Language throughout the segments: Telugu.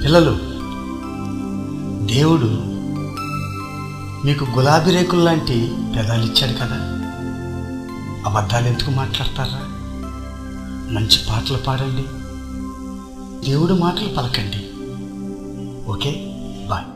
పిల్లలు, దేవుడు మీకు గులాబీ రేకుల్లాంటి పెదాలు ఇచ్చాడు కదా, అబద్ధాలు ఎందుకు మాట్లాడతారా? మంచి పాటలు పాడండి, దేవుడు మాటలు పలకండి. Okay, bye.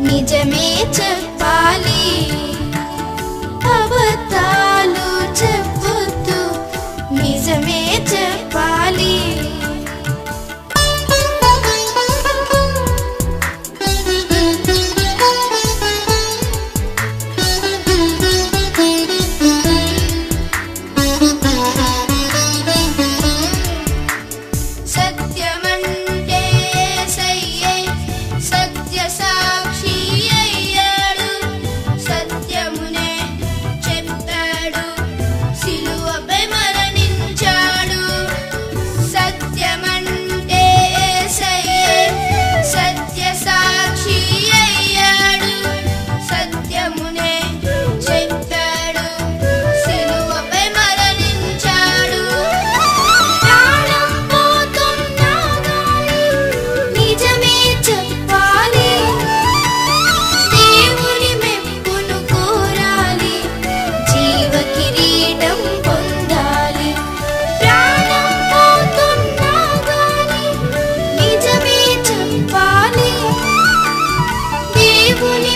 నిజమే చెప్పాలి, అబద్ధాలు చెప్పొద్దు, నిజమే చెప్పాలి. సత్యమంటే సయ్యే సత్య సాక్షి అయ్యాడు, సత్యమునే చెప్పాడు, సిలువపై మరణించాడు. సత్యమంటే సయ్యే సత్య సాక్షి అయ్యాడు, సత్యమునే చెప్పాడు, సిలువపై మరణించాడు. ప్రాణం పోతున్నా గాని నిజమే చెప్పాలి, దేవుని మెప్పును కోరాలి, జీవ కిరీటం పొందాలి. ప్రాణం పోతున్నా గాని నిజమే చెప్పాలి, దేవుని